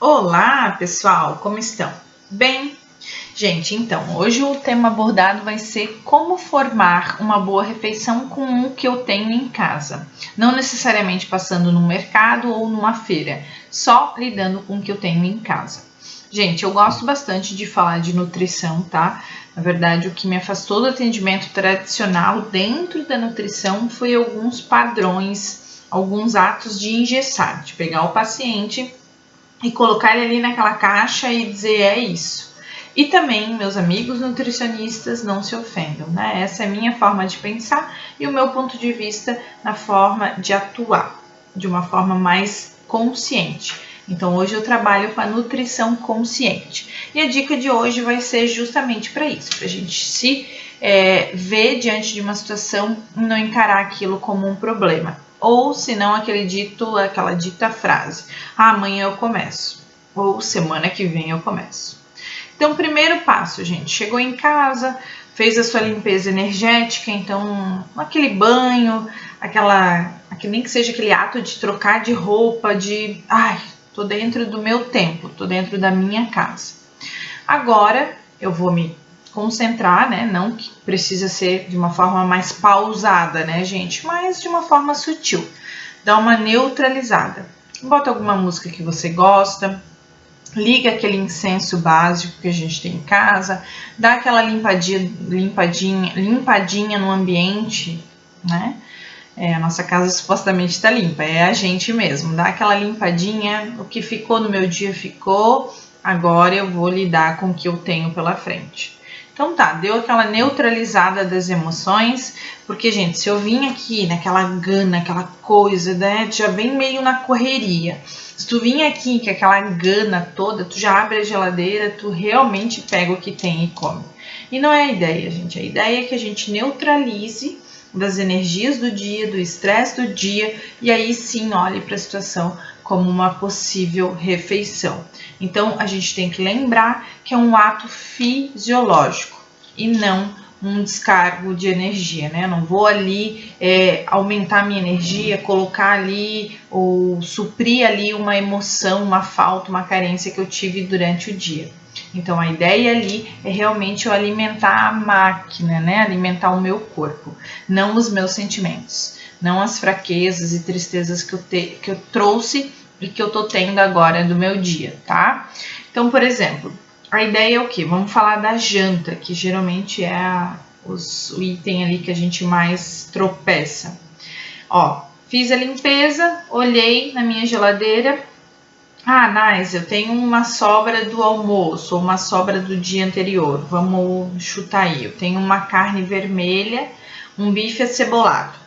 Olá, pessoal, como estão? Bem, gente, então, hoje o tema abordado vai ser como formar uma boa refeição com o que eu tenho em casa. Não necessariamente passando no mercado ou numa feira, só lidando com o que eu tenho em casa. Gente, eu gosto bastante de falar de nutrição, tá? Na verdade, o que me afastou do atendimento tradicional dentro da nutrição foi alguns padrões, alguns atos de engessar, de pegar o paciente e colocar ele ali naquela caixa e dizer é isso. E também, meus amigos nutricionistas, não se ofendam, né? Essa é a minha forma de pensar e o meu ponto de vista na forma de atuar, de uma forma mais consciente. Então, hoje eu trabalho com a nutrição consciente. E a dica de hoje vai ser justamente para isso, para a gente se ver diante de uma situação e não encarar aquilo como um problema. Ou, se não, aquela dita frase, amanhã eu começo, ou semana que vem eu começo. Então, primeiro passo, gente, chegou em casa, fez a sua limpeza energética, então, aquele banho, nem que seja aquele ato de trocar de roupa, tô dentro do meu tempo, tô dentro da minha casa. Agora, eu vou me concentrar, né? Não que precisa ser de uma forma mais pausada, né, gente? Mas de uma forma sutil. Dá uma neutralizada. Bota alguma música que você gosta, liga aquele incenso básico que a gente tem em casa, dá aquela limpadinha no ambiente, né? A nossa casa supostamente está limpa, é a gente mesmo. Dá aquela limpadinha, o que ficou no meu dia ficou, agora eu vou lidar com o que eu tenho pela frente. Então tá, deu aquela neutralizada das emoções, porque, gente, se eu vim aqui naquela gana, aquela coisa, né, já vem meio na correria. Se tu vir aqui com aquela gana toda, tu já abre a geladeira, tu realmente pega o que tem e come. E não é a ideia, gente. A ideia é que a gente neutralize das energias do dia, do estresse do dia, e aí sim olhe para a situação como uma possível refeição. Então, a gente tem que lembrar que é um ato fisiológico e não um descargo de energia, né? Eu não vou ali aumentar minha energia, colocar ali ou suprir ali uma emoção, uma falta, uma carência que eu tive durante o dia. Então, a ideia ali é realmente eu alimentar a máquina, né? Alimentar o meu corpo, não os meus sentimentos, não as fraquezas e tristezas que eu trouxe e que eu tô tendo agora do meu dia, tá? Então, por exemplo, a ideia é o quê? Vamos falar da janta, que geralmente é o item ali que a gente mais tropeça. Ó, fiz a limpeza, olhei na minha geladeira. Nice, eu tenho uma sobra do almoço ou uma sobra do dia anterior. Vamos chutar aí. Eu tenho uma carne vermelha, um bife acebolado.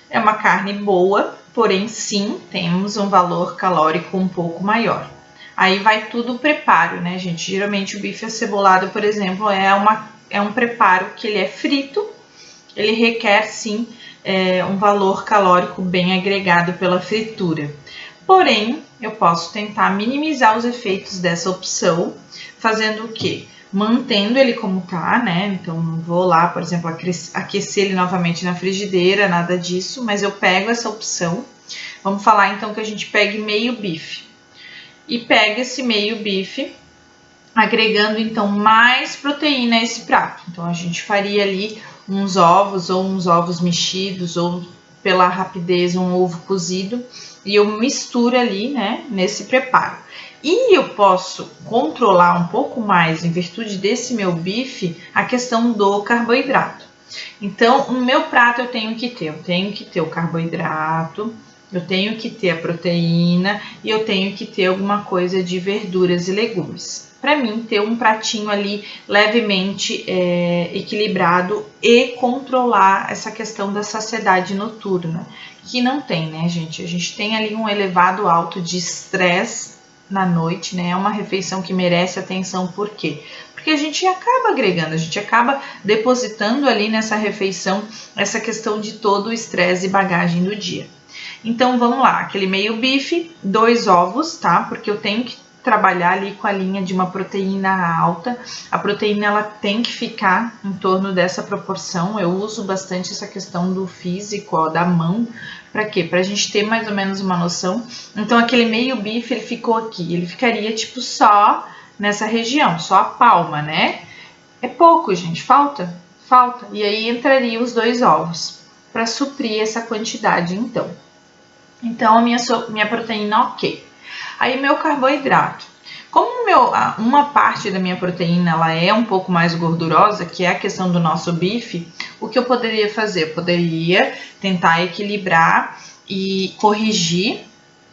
É uma carne boa, porém sim, temos um valor calórico um pouco maior. Aí vai tudo o preparo, né, gente? Geralmente o bife acebolado, por exemplo, é um preparo que ele é frito. Ele requer sim um valor calórico bem agregado pela fritura. Porém, eu posso tentar minimizar os efeitos dessa opção, fazendo o quê? Mantendo ele como tá, né? Então, não vou lá, por exemplo, aquecer ele novamente na frigideira, nada disso, mas eu pego essa opção. Vamos falar então que a gente pegue meio bife. E pega esse meio bife, agregando então mais proteína a esse prato. Então, a gente faria ali uns ovos mexidos, ou pela rapidez, um ovo cozido. E eu misturo ali, né, nesse preparo. E eu posso controlar um pouco mais, em virtude desse meu bife, a questão do carboidrato. Então, no meu prato eu tenho que ter o carboidrato, eu tenho que ter a proteína e eu tenho que ter alguma coisa de verduras e legumes. Para mim, ter um pratinho ali levemente equilibrado e controlar essa questão da saciedade noturna, que não tem, né, gente? A gente tem ali um elevado alto de estresse na noite, né? É uma refeição que merece atenção, por quê? Porque a gente acaba agregando, a gente acaba depositando ali nessa refeição essa questão de todo o estresse e bagagem do dia. Então, vamos lá, aquele meio bife, 2 ovos, tá? Porque eu tenho que trabalhar ali com a linha de uma proteína alta. A proteína ela tem que ficar em torno dessa proporção. Eu uso bastante essa questão do físico, ó, da mão, Para quê? Para a gente ter mais ou menos uma noção. Então, aquele meio bife, ele ficou aqui. Ele ficaria, tipo, só nessa região, só a palma, né? É pouco, gente. Falta. E aí, entraria os 2 ovos para suprir essa quantidade, então. Então, a minha proteína, ok. Aí, meu carboidrato. Como uma parte da minha proteína ela é um pouco mais gordurosa, que é a questão do nosso bife, o que eu poderia fazer? Eu poderia tentar equilibrar e corrigir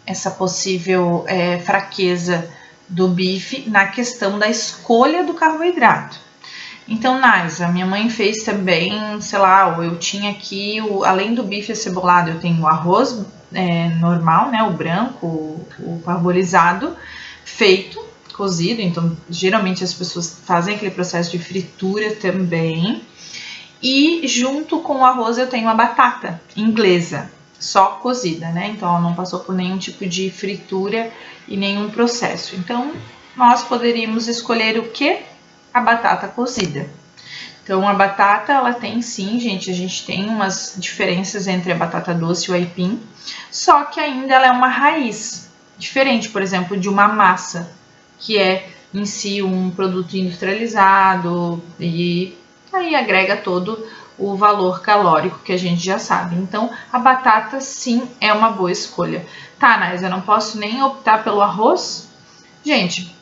essa possível fraqueza do bife na questão da escolha do carboidrato. Então, Naisa, minha mãe fez também, sei lá, eu tinha aqui, além do bife acebolado, eu tenho o arroz normal, né, o branco, o parbolizado, feito, cozido. Então, geralmente as pessoas fazem aquele processo de fritura também. E junto com o arroz eu tenho a batata inglesa, só cozida, né? Então, ela não passou por nenhum tipo de fritura e nenhum processo. Então, nós poderíamos escolher o quê? A batata cozida. Então, a batata, ela tem sim, gente, a gente tem umas diferenças entre a batata doce e o aipim, só que ainda ela é uma raiz, diferente, por exemplo, de uma massa, que é em si um produto industrializado e aí agrega todo o valor calórico que a gente já sabe. Então, a batata sim é uma boa escolha. Tá, Nais, eu não posso nem optar pelo arroz? Gente,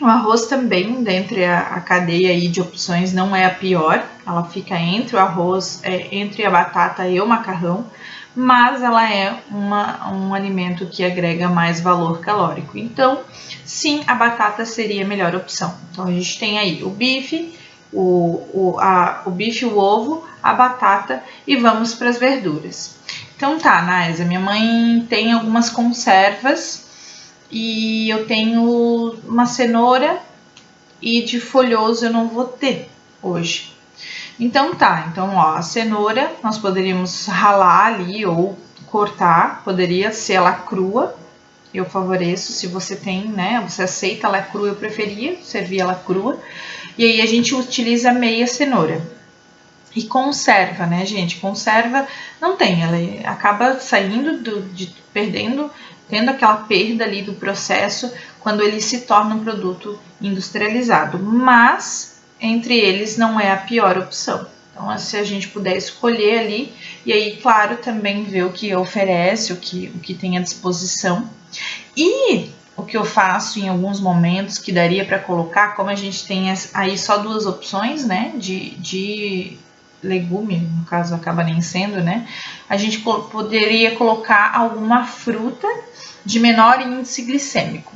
o arroz também, dentre a cadeia aí de opções, não é a pior. Ela fica entre o arroz, entre a batata e o macarrão, mas ela é um alimento que agrega mais valor calórico. Então, sim, a batata seria a melhor opção. Então, a gente tem aí o bife, o bife, o ovo, a batata e vamos para as verduras. Então tá, Naisa, minha mãe tem algumas conservas e eu tenho uma cenoura e de folhoso eu não vou ter hoje. Então tá, então ó, a cenoura nós poderíamos ralar ali ou cortar, poderia ser ela crua, eu favoreço, se você tem, né, você aceita ela crua, eu preferia servir ela crua. E aí a gente utiliza meia cenoura. E conserva, né, gente? Conserva não tem, ela acaba saindo perdendo, tendo aquela perda ali do processo quando ele se torna um produto industrializado. Mas entre eles não é a pior opção. Então, se a gente puder escolher ali, e aí, claro, também ver o que oferece, o que tem à disposição. E o que eu faço em alguns momentos que daria para colocar, como a gente tem aí só 2 opções, né, de legume, no caso acaba nem sendo, né, a gente poderia colocar alguma fruta de menor índice glicêmico.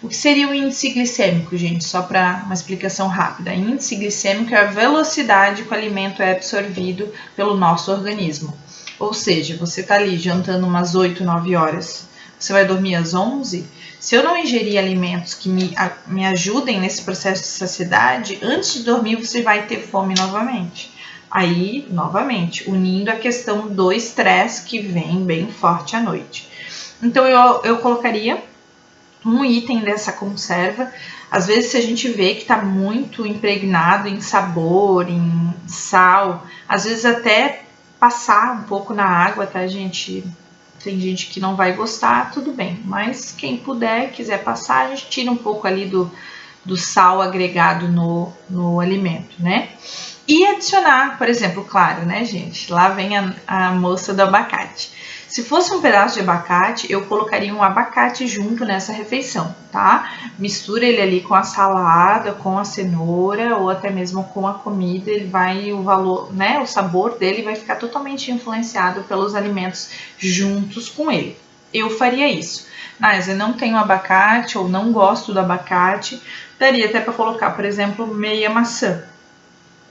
O que seria o índice glicêmico, gente? Só para uma explicação rápida. Índice glicêmico é a velocidade que o alimento é absorvido pelo nosso organismo. Ou seja, você está ali jantando umas 8, 9 horas, você vai dormir às 11. Se eu não ingerir alimentos que me ajudem nesse processo de saciedade, antes de dormir você vai ter fome novamente. Aí, novamente, unindo a questão do estresse que vem bem forte à noite. Então, eu colocaria um item dessa conserva. Às vezes, se a gente vê que está muito impregnado em sabor, em sal, às vezes até passar um pouco na água, tá, gente? Tem gente que não vai gostar, tudo bem. Mas quem puder, quiser passar, a gente tira um pouco ali do sal agregado no alimento, né? E adicionar, por exemplo, claro, né, gente? Lá vem a moça do abacate. Se fosse um pedaço de abacate, eu colocaria um abacate junto nessa refeição, tá? Mistura ele ali com a salada, com a cenoura ou até mesmo com a comida, ele vai, o valor, né, o sabor dele vai ficar totalmente influenciado pelos alimentos juntos com ele. Eu faria isso. Mas eu não tenho abacate ou não gosto do abacate, daria até para colocar, por exemplo, meia maçã.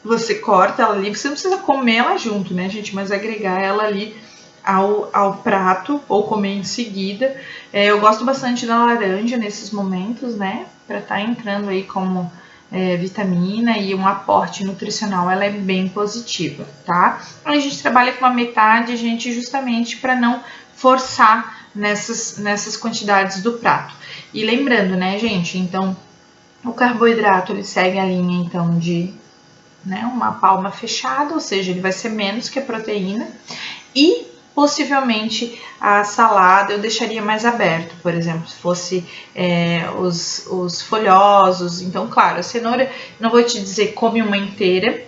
Você corta ela ali, você não precisa comer ela junto, né, gente? Mas agregar ela ali ao prato ou comer em seguida. Eu gosto bastante da laranja nesses momentos, né? Para estar entrando aí como vitamina e um aporte nutricional, ela é bem positiva, tá? A gente trabalha com a metade, gente, justamente para não forçar nessas quantidades do prato. E lembrando, né, gente? Então, o carboidrato ele segue a linha então de, né, uma palma fechada, ou seja, ele vai ser menos que a proteína. E Possivelmente a salada eu deixaria mais aberto, por exemplo, se fosse os folhosos. Então, claro, a cenoura, não vou te dizer come uma inteira,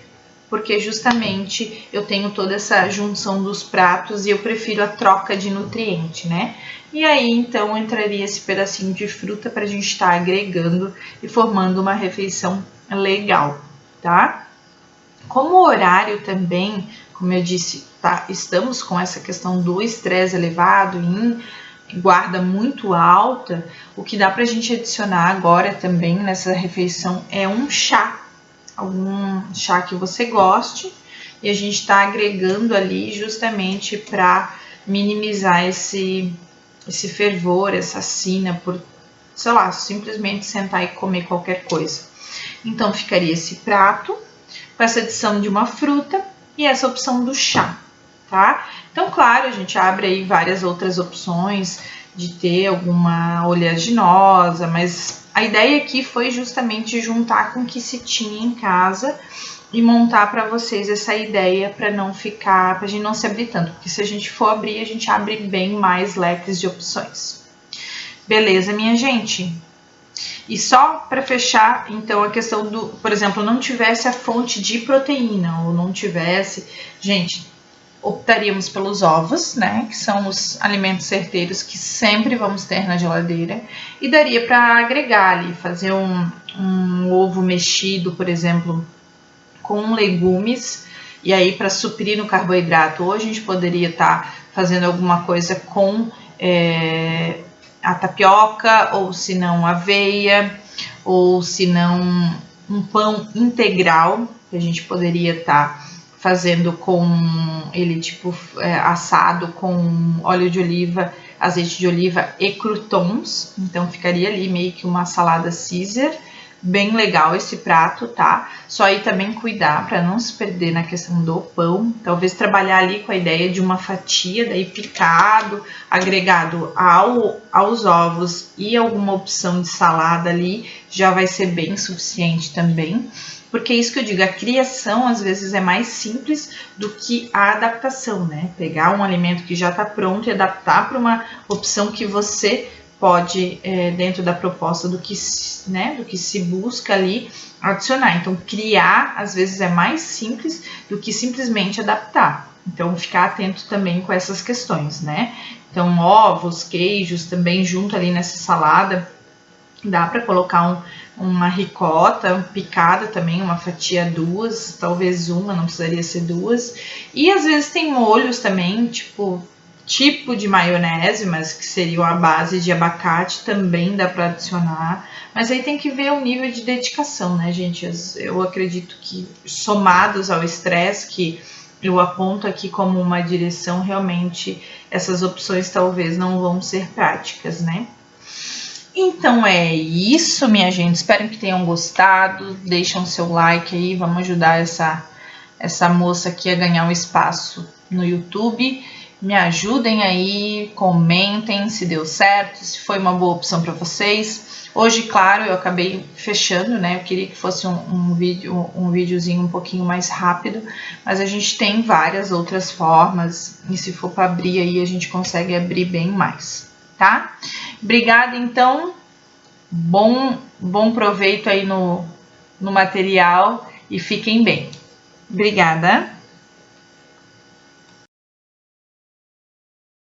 porque justamente eu tenho toda essa junção dos pratos e eu prefiro a troca de nutriente, né? E aí, então, entraria esse pedacinho de fruta para a gente estar agregando e formando uma refeição legal, tá? Como horário também, como eu disse, tá, estamos com essa questão do estresse elevado em guarda muito alta, o que dá para a gente adicionar agora também nessa refeição é um chá, algum chá que você goste, e a gente está agregando ali justamente para minimizar esse fervor, essa sina por, sei lá, simplesmente sentar e comer qualquer coisa. Então ficaria esse prato com essa adição de uma fruta e essa opção do chá, tá? Então, claro, a gente abre aí várias outras opções de ter alguma oleaginosa, mas a ideia aqui foi justamente juntar com o que se tinha em casa e montar para vocês essa ideia para não ficar, pra gente não se abrir tanto, porque se a gente for abrir, a gente abre bem mais leques de opções. Beleza, minha gente? E só para fechar, então, a questão do, por exemplo, não tivesse a fonte de proteína ou não tivesse, gente, optaríamos pelos ovos, né, que são os alimentos certeiros que sempre vamos ter na geladeira, e daria para agregar ali, fazer um ovo mexido, por exemplo, com legumes, e aí para suprir no carboidrato, ou a gente poderia estar fazendo alguma coisa com a tapioca, ou se não aveia, ou se não um pão integral, que a gente poderia estar fazendo com ele tipo assado com óleo de oliva, azeite de oliva e croutons, então ficaria ali meio que uma salada Caesar, bem legal esse prato, tá? Só aí também cuidar para não se perder na questão do pão, talvez trabalhar ali com a ideia de uma fatia, daí picado, agregado aos ovos e alguma opção de salada ali, já vai ser bem suficiente também. Porque é isso que eu digo, a criação às vezes é mais simples do que a adaptação, né? Pegar um alimento que já está pronto e adaptar para uma opção que você pode, dentro da proposta do que se busca ali, adicionar. Então, criar às vezes é mais simples do que simplesmente adaptar. Então, ficar atento também com essas questões, né? Então, ovos, queijos também junto ali nessa salada. Dá para colocar uma ricota picada também, uma fatia, duas, talvez uma, não precisaria ser duas. E às vezes tem molhos também, tipo de maionese, mas que seria a base de abacate, também dá para adicionar. Mas aí tem que ver o nível de dedicação, né, gente? Eu acredito que somados ao estresse que eu aponto aqui como uma direção, realmente essas opções talvez não vão ser práticas, né? Então é isso, minha gente. Espero que tenham gostado. Deixem o seu like aí. Vamos ajudar essa moça aqui a ganhar um espaço no YouTube. Me ajudem aí, comentem se deu certo, se foi uma boa opção para vocês. Hoje, claro, eu acabei fechando, né? Eu queria que fosse um videozinho um pouquinho mais rápido, mas a gente tem várias outras formas e se for para abrir aí, a gente consegue abrir bem mais, tá? Obrigada, então. Bom proveito aí no material e fiquem bem. Obrigada.